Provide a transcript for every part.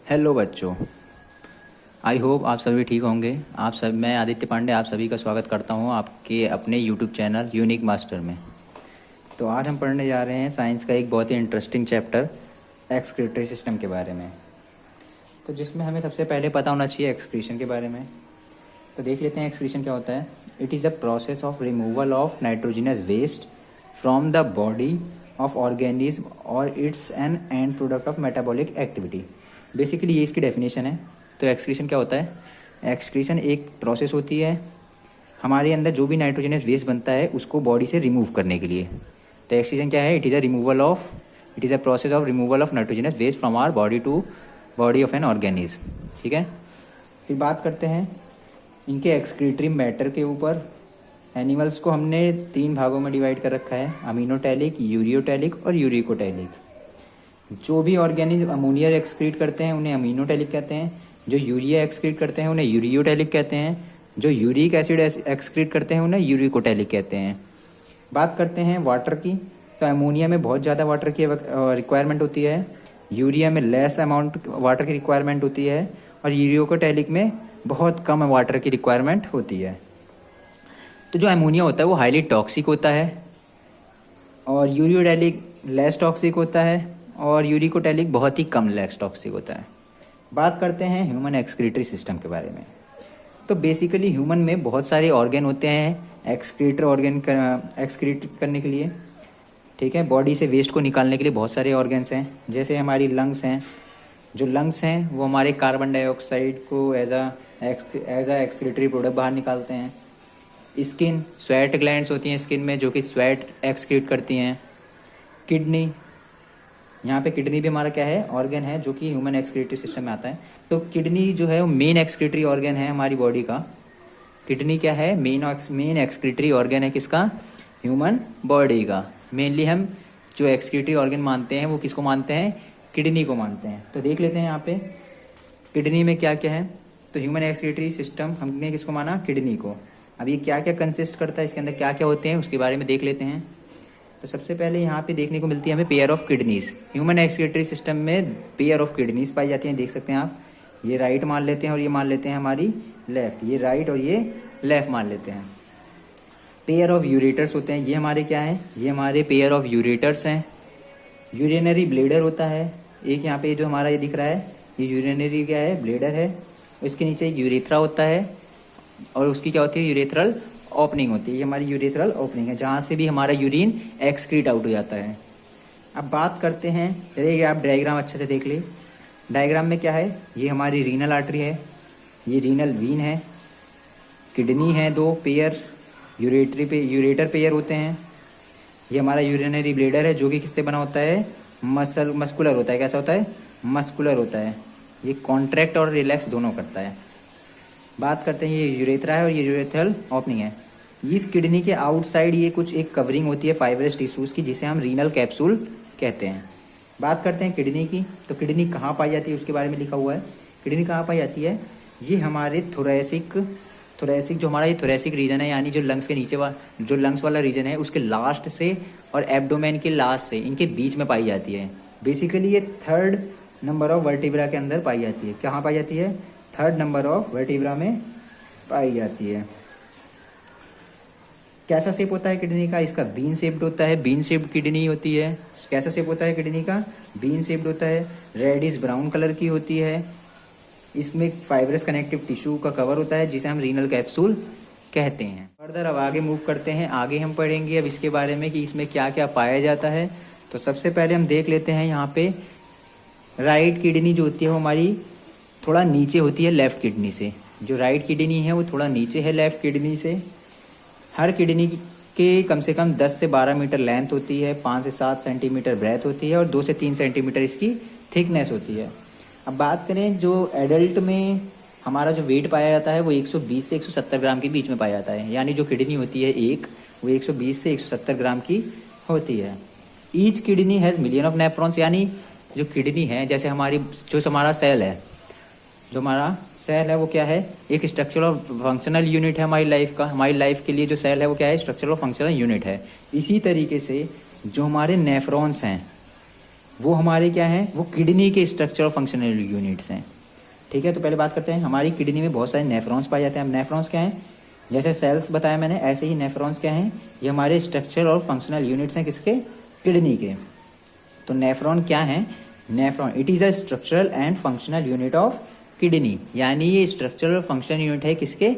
Hello बच्चों, I hope आप सभी ठीक होंगे। मैं आदित्य पांडे आप सभी का स्वागत करता हूं आपके अपने यूट्यूब चैनल यूनिक मास्टर में। तो आज हम पढ़ने जा रहे हैं साइंस का एक बहुत ही इंटरेस्टिंग चैप्टर एक्सक्रीटरी सिस्टम के बारे में। तो जिसमें हमें सबसे पहले पता होना चाहिए एक्सक्रीशन के बारे में। तो देख लेते हैं एक्सक्रीशन क्या होता है। It is a process of removal of nitrogenous waste from the body of organism और it's an end product of metabolic activity. Basically ये इसकी डेफिनेशन है। तो एक्सक्रीशन क्या होता है? एक्सक्रीशन एक प्रोसेस होती है हमारे अंदर जो भी नाइट्रोजनस वेस्ट बनता है उसको बॉडी से रिमूव करने के लिए। तो एक्सक्रीशन क्या है? It is a process of removal of nitrogenous waste from our body to body of an organism. ठीक है, फिर बात करते हैं इनके एक्सक्रीटरी मैटर के ऊपर। एनिमल्स को हमने 3 भागों में डिवाइड कर रखा है, अमीनोटैलिक, यूरियोटैलिक और यूरिकोटैलिक। जो भी ऑर्गेनिज्म अमोनिया एक्सक्रीट करते हैं उन्हें अमीनोटैलिक कहते हैं, जो यूरिया एक्सक्रीट करते हैं उन्हें यूरियोटैलिक कहते हैं, जो यूरिक एसिड एक्सक्रीट करते हैं उन्हें यूरिकोटैलिक कहते हैं। बात करते हैं वाटर की। तो अमोनिया में बहुत ज़्यादा वाटर की रिक्वायरमेंट होती है, यूरिया में लेस अमाउंट वाटर की रिक्वायरमेंट होती है और यूरियोकोटैलिक में बहुत कम वाटर की रिक्वायरमेंट होती है। तो जो अमोनिया होता है वो हाईली टॉक्सिक होता है और यूरियोटैलिक लेस टॉक्सिक होता है और यूरिकोटैलिक बहुत ही कम लेस टॉक्सिक होता है। बात करते हैं ह्यूमन एक्सक्रीटरी सिस्टम के बारे में। तो बेसिकली ह्यूमन में बहुत सारे ऑर्गन होते हैं एक्सक्रीट करने के लिए। ठीक है, बॉडी से वेस्ट को निकालने के लिए बहुत सारे ऑर्गन्स हैं। जैसे हमारी लंग्स हैं, जो लंग्स हैं वो हमारे कार्बन डाइऑक्साइड को एज अ एक्सक्रीटरी प्रोडक्ट बाहर निकालते हैं। स्किन, स्वेट ग्लैंड्स होती हैं स्किन में जो कि स्वेट एक्सक्रीट करती हैं। किडनी, यहाँ पे किडनी भी हमारा क्या है? ऑर्गन है जो कि ह्यूमन एक्सक्रीटरी सिस्टम में आता है। तो किडनी जो है वो मेन एक्सक्रीटरी ऑर्गन है हमारी बॉडी का। किडनी क्या है? मेन एक्सक्रीटरी ऑर्गन है किसका? ह्यूमन बॉडी का। मेनली हम जो एक्सक्रीटरी ऑर्गन मानते हैं वो किसको मानते हैं? किडनी को मानते हैं। तो देख लेते हैं यहाँ पे किडनी में क्या क्या है। तो ह्यूमन एक्सक्रीटरी सिस्टम हमने किसको माना? किडनी को। अब ये क्या क्या कंसिस्ट करता है, इसके अंदर क्या क्या होते हैं उसके बारे में देख लेते हैं। तो सबसे पहले यहाँ पे देखने को मिलती है हमें pair of kidneys. Human excretory system में पेयर ऑफ किडनीज पाई जाती हैं, देख सकते हैं आप। ये राइट मान लेते हैं और ये मान लेते हैं हमारी लेफ्ट। ये राइट और ये लेफ्ट मान लेते हैं। पेयर ऑफ यूरेटर्स होते हैं, ये हमारे क्या है? ये हमारे पेयर ऑफ यूरेटर्स हैं। यूरिनरी ब्लेडर होता है एक, यहाँ पे जो हमारा ये दिख रहा है ये यूरिनरी क्या है? ब्लेडर है। इसके नीचे यूरेथ्रा होता है और उसकी क्या होती है? यूरेथ्रल ओपनिंग होती है। ये हमारी यूरेथ्रल ओपनिंग है जहाँ से भी हमारा यूरिन एक्सक्रीट आउट हो जाता है। अब बात करते हैं, चलिए आप डायग्राम अच्छे से देख ली। डायग्राम में क्या है? ये हमारी रीनल आर्टरी है, ये रीनल वीन है, किडनी है 2 पेयर्स, यूरेटर पेयर होते हैं। ये हमारा यूरिनरी ब्लेडर है जो कि किससे बना होता है? मस्कुलर होता है। कैसा होता है? मस्कुलर होता है। ये कॉन्ट्रैक्ट और रिलैक्स दोनों करता है। बात करते हैं, ये यूरेथ्रा है और ये यूरेथ्रल ओपनिंग है। इस किडनी के आउटसाइड ये कुछ एक कवरिंग होती है फाइब्रस टिश्यूज़ की जिसे हम रीनल कैप्सूल कहते हैं। बात करते हैं किडनी की। तो किडनी कहाँ पाई जाती है उसके बारे में लिखा हुआ है। किडनी कहाँ पाई जाती है? ये हमारे थोरेसिक जो हमारा ये थोरेसिक रीजन है, यानी जो लंग्स के नीचे जो लंग्स वाला रीजन है उसके लास्ट से और एब्डोमेन के लास्ट से इनके बीच में पाई जाती है। बेसिकली ये 3rd नंबर ऑफ वर्टिब्रा के अंदर पाई जाती है। कहाँ पाई जाती है? 3rd नंबर ऑफ वर्टिब्रा में पाई जाती है। कैसा शेप होता है किडनी का? इसका बीन शेप्ड होता है, बीन शेप्ड किडनी होती है। कैसा शेप होता है किडनी का? बीन शेप्ड होता है। रेडिश ब्राउन कलर की होती है। इसमें फाइब्रस कनेक्टिव टिश्यू का कवर होता है जिसे हम रीनल कैप्सूल कहते हैं। फर्दर अब आगे मूव करते हैं। आगे हम पढ़ेंगे अब इसके बारे में कि इसमें क्या क्या पाया जाता है। तो सबसे पहले हम देख लेते हैं यहाँ पे राइट किडनी जो होती है वो हमारी थोड़ा नीचे होती है लेफ़्ट किडनी से। जो राइट किडनी है वो थोड़ा नीचे है लेफ़्ट किडनी से। हर किडनी के कम से कम 10 से 12 मीटर लेंथ होती है, 5 से 7 सेंटीमीटर ब्रेथ होती है और 2 से 3 सेंटीमीटर इसकी थिकनेस होती है। अब बात करें जो एडल्ट में हमारा जो वेट पाया जाता है वो 120 से 170 ग्राम के बीच में पाया जाता है। यानी जो किडनी होती है एक, वो 120 से 170 ग्राम की होती है। Each kidney has million of nephrons, यानी जो किडनी है जैसे हमारा सेल है, जो हमारा सेल है वो क्या है? एक स्ट्रक्चरल और फंक्शनल यूनिट है हमारी लाइफ का। हमारी लाइफ के लिए जो सेल है वो क्या है? स्ट्रक्चरल और फंक्शनल यूनिट है। इसी तरीके से जो हमारे नेफ्रॉन्स हैं वो हमारे क्या हैं, वो किडनी के स्ट्रक्चर और फंक्शनल यूनिट्स हैं। ठीक है, तो पहले बात करते हैं, हमारी किडनी में बहुत सारे नेफ्रॉन्स पाए जाते हैं। अब नेफ्रॉन्स क्या हैं, जैसे सेल्स बताया मैंने, ऐसे ही नेफ्रॉन्स क्या हैं, ये हमारे स्ट्रक्चर और फंक्शनल यूनिट्स हैं किसके, किडनी के। तो नेफ्रॉन क्या है, nephron it is a structural and functional unit of kidney, यानी ये स्ट्रक्चरल और फंक्शनल यूनिट है किसके,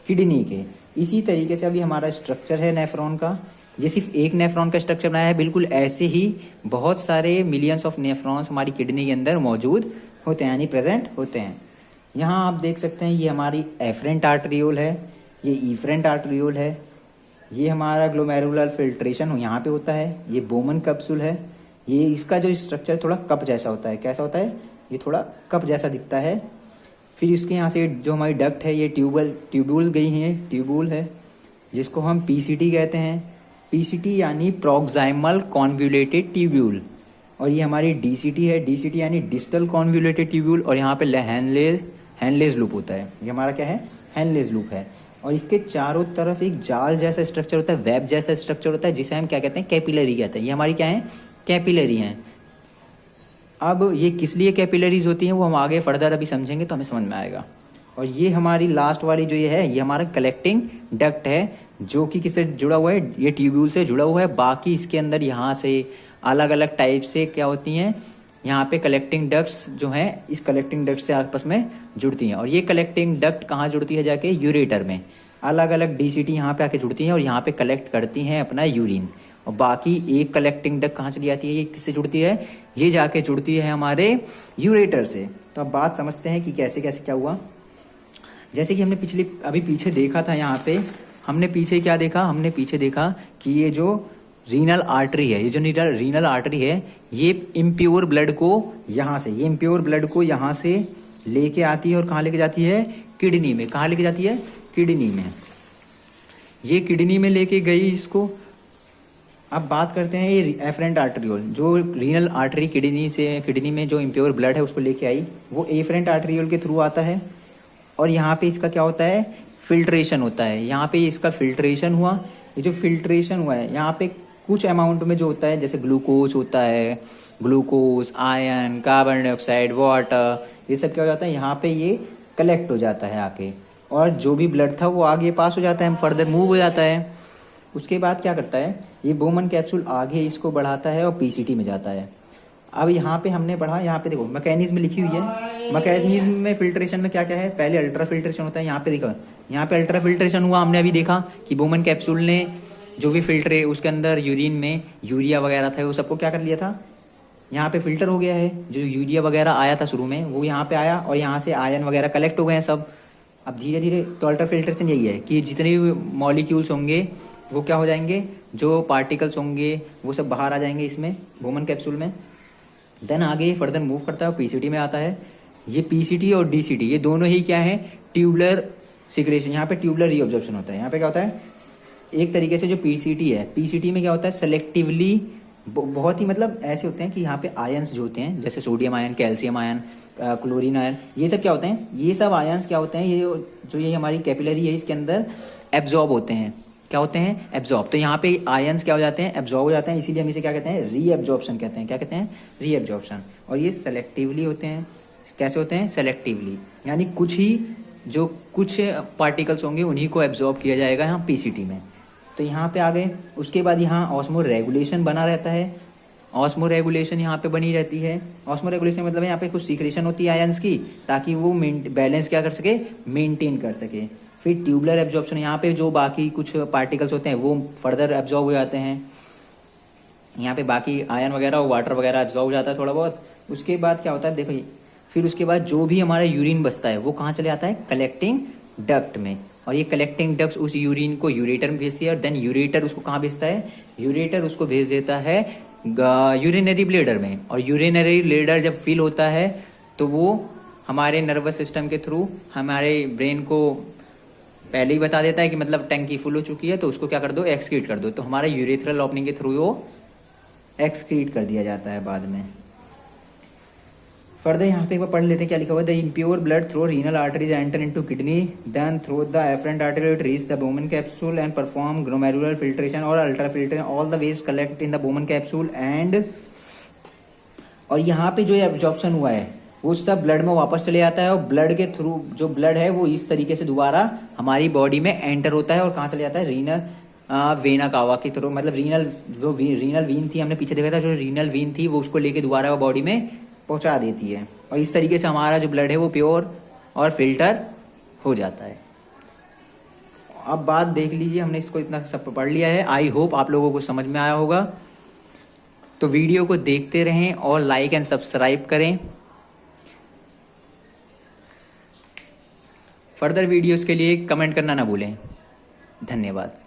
किडनी के। इसी तरीके से अभी हमारा स्ट्रक्चर है नेफ्रॉन का, ये सिर्फ एक नेफ्रॉन का स्ट्रक्चर बनाया है, बिल्कुल ऐसे ही बहुत सारे मिलियंस ऑफ नेफ्रॉन्स हमारी किडनी के अंदर मौजूद होते हैं, यानी प्रेजेंट होते हैं। यहाँ आप देख सकते हैं, ये हमारी एफरेंट आर्टरियोल है, ये इफरेंट आर्टरियोल है, ये हमारा ग्लोमेरुलर फिल्ट्रेशन यहाँ पे होता है, ये बोमन कैप्सूल है, ये इसका जो स्ट्रक्चर थोड़ा कप जैसा होता है, कैसा होता है, ये थोड़ा कप जैसा दिखता है। फिर इसके यहाँ से जो हमारी डक्ट है, ये ट्यूब्यूल गई है, ट्यूब्यूल है, जिसको हम पीसीटी कहते हैं, पीसीटी यानी प्रोक्साइमल कॉन्वोल्यूटेड ट्यूब्यूल। और ये हमारी डीसीटी है, डीसीटी यानी डिस्टल कॉन्वोल्यूटेड ट्यूब्यूल, और यहाँ पे हैनलेज लूप होता है, ये हमारा क्या है, हैनलेज लूप है। और इसके चारों तरफ एक जाल जैसा स्ट्रक्चर होता है, वेब जैसा स्ट्रक्चर होता है, जिसे हम क्या कहते हैं, कैपिलरी कहते हैं। ये हमारी क्या है, कैपिलरी हैं। अब ये किस लिए कैपिलरीज होती हैं वो हम आगे फर्दर अभी समझेंगे तो हमें समझ में आएगा। और ये हमारी लास्ट वाली जो ये है, ये हमारा कलेक्टिंग डक्ट है, जो कि किससे जुड़ा हुआ है, ये ट्यूब्यूल से जुड़ा हुआ है। बाकी इसके अंदर यहाँ से अलग अलग टाइप से क्या होती हैं, यहाँ पे कलेक्टिंग डक्ट्स जो हैं, इस कलेक्टिंग डक्ट से आपस में जुड़ती हैं। और ये कलेक्टिंग डक्ट कहाँ जुड़ती है, जाके यूरेटर में। अलग अलग डीसीटी यहाँ पे आके जुड़ती हैं और यहाँ पे कलेक्ट करती हैं अपना यूरिन। और बाकी एक कलेक्टिंग डक्ट कहाँ चली जाती है, ये किससे जुड़ती है, ये जाके जुड़ती है हमारे यूरेटर से। तो अब बात समझते हैं कि कैसे कैसे क्या हुआ। जैसे कि हमने पीछे देखा था, यहाँ पे हमने पीछे क्या देखा, हमने पीछे देखा कि ये जो रीनल आर्टरी है, ये जो रीनल आर्टरी है, ये इम्प्योर ब्लड को यहाँ से, ये इम्प्योर ब्लड को यहाँ से लेके आती है और कहाँ लेके जाती है, किडनी में। कहाँ लेके जाती है, किडनी में। ये किडनी में लेके गई इसको। अब बात करते हैं ये एफरेंट आर्टरियोल, जो रीनल आर्टरी किडनी में जो इम्प्योर ब्लड है उसको लेके आई, वो एफरेंट आर्टरियोल के थ्रू आता है। और यहाँ पे इसका क्या होता है, फिल्ट्रेशन होता है। यहाँ पे इसका फिल्ट्रेशन हुआ, ये जो फिल्ट्रेशन हुआ है यहाँ पे कुछ अमाउंट में जो होता है, जैसे ग्लूकोज होता है, glucose, iron, carbon dioxide, water, ये सब क्या हो जाता है, यहाँ पे ये कलेक्ट हो जाता है आके। और जो भी ब्लड था वो आगे पास हो जाता है, फर्दर मूव हो जाता है। उसके बाद क्या करता है, ये बोमन कैप्सूल आगे इसको बढ़ाता है और पीसीटी में जाता है। अब यहाँ पे हमने पढ़ा, यहाँ पे देखो मैकेनिज्म लिखी हुई है। मैकेनिज्म में फिल्ट्रेशन में क्या क्या है, पहले अल्ट्रा फिल्ट्रेशन होता है। यहाँ पे देखो, यहाँ पे अल्ट्रा फिल्ट्रेशन हुआ, हमने अभी देखा कि बोमन कैप्सूल ने जो भी फिल्टर है उसके अंदर यूरिन में यूरिया वगैरह था वो सबको क्या कर लिया था, यहाँ पे फिल्टर हो गया है। जो यूरिया वगैरह आया था शुरू में वो यहाँ पे आया और यहाँ से आयन वगैरह कलेक्ट हो गए हैं सब। अब धीरे धीरे तो अल्ट्रा फिल्ट्रेशन यही है कि जितने भी मॉलिक्यूल्स होंगे वो क्या हो जाएंगे, जो पार्टिकल्स होंगे वो सब बाहर आ जाएंगे इसमें बोमन कैप्सूल में। देन आगे फर्दर मूव करता है, पीसीटी में आता है। ये पीसीटी और डीसीटी ये दोनों ही क्या है, ट्यूबुलर सिक्रेशन। यहाँ पे ट्यूबुलर रीअब्जॉर्प्शन होता है। यहाँ पे क्या होता है, एक तरीके से जो पीसीटी है, पीसीटी में क्या होता है, सेलेक्टिवली बहुत ही मतलब ऐसे होते हैं कि यहाँ पे आयंस जो होते हैं, जैसे sodium ion, calcium ion, chlorine ion, ये सब क्या होते हैं, ये सब आयंस क्या होते हैं, ये हमारी कैपिलरी है इसके अंदर एब्जॉर्ब होते हैं। क्या होते हैं, एब्जॉर्ब। तो यहाँ पे आयंस क्या हो जाते हैं, एब्जॉर्ब हो जाते हैं, इसीलिए हम इसे क्या कहते हैं, रीएब्जॉर्प्शन कहते हैं। क्या कहते हैं, रीएब्जॉर्प्शन। और ये सेलेक्टिवली होते हैं। कैसे होते हैं, सेलेक्टिवली, यानी कुछ पार्टिकल्स होंगे उन्हीं को एब्जॉर्ब किया जाएगा यहाँ पीसीटी में। तो यहाँ पे आ गए। उसके बाद यहाँ ऑस्मो रेगुलेशन बना रहता है। ऑस्मो रेगुलेशन यहाँ पे बनी रहती है। ऑस्मो रेगुलेशन मतलब यहाँ पे कुछ सीक्रेशन होती है आयंस की, ताकि वो बैलेंस क्या कर सके, मेंटेन कर सके। फिर ट्यूबुलर एब्जॉर्प्शन, यहाँ पे जो बाकी कुछ पार्टिकल्स होते हैं वो फर्दर एब्जॉर्ब हो जाते हैं। यहाँ पे बाकी आयन वगैरह और वाटर वगैरह एब्जॉर्ब हो जाता है थोड़ा बहुत। उसके बाद क्या होता है, देखो फिर उसके बाद जो भी हमारा यूरिन बचता है वो कहाँ चले जाता है, कलेक्टिंग डक्ट में। और ये कलेक्टिंग डक्ट उस यूरिन को यूरेटर में भेजती है और देन यूरेटर उसको कहाँ भेजता है, यूरेटर उसको भेज देता है यूरिनरी ब्लेडर में। और यूरिनरी ब्लेडर जब फिल होता है तो वो हमारे नर्वस सिस्टम के थ्रू हमारे ब्रेन को पहले ही बता देता है कि मतलब टैंकी फुल हो चुकी है, तो उसको क्या कर दो, एक्सक्रीट कर दो। तो हमारा यूरेथ्रल ओपनिंग के थ्रू वो एक्सक्रीट कर दिया जाता है बाद में। फर्दर यहाँ पे एक बार पढ़ लेते हैं क्या लिखा हुआ है, the impure blood through renal arteries enter into kidney, then through the afferent artery reach the Bowman capsule and perform glomerular filtration और ultra filtration. All the waste collect in the Bowman capsule and और यहाँ पे जो absorption हुआ है वो सब blood में वापस चले जाता है, और ब्लड के थ्रू जो ब्लड है वो इस तरीके से दोबारा हमारी बॉडी में एंटर होता है और कहाँ चले जाता है, रीनल वेना कावा के थ्रू, मतलब रीनल वीन थी, हमने पीछे देखा था, जो रीनल वीन थी वो उसको लेके दोबारा वो बॉडी में पहुंचा देती है, और इस तरीके से हमारा जो ब्लड है वो प्योर और फिल्टर हो जाता है। अब बात देख लीजिए, हमने इसको इतना सब पढ़ लिया है। आई होप आप लोगों को समझ में आया होगा। तो वीडियो को देखते रहें और लाइक एंड सब्सक्राइब करें। फर्दर वीडियोस के लिए कमेंट करना ना भूलें। धन्यवाद।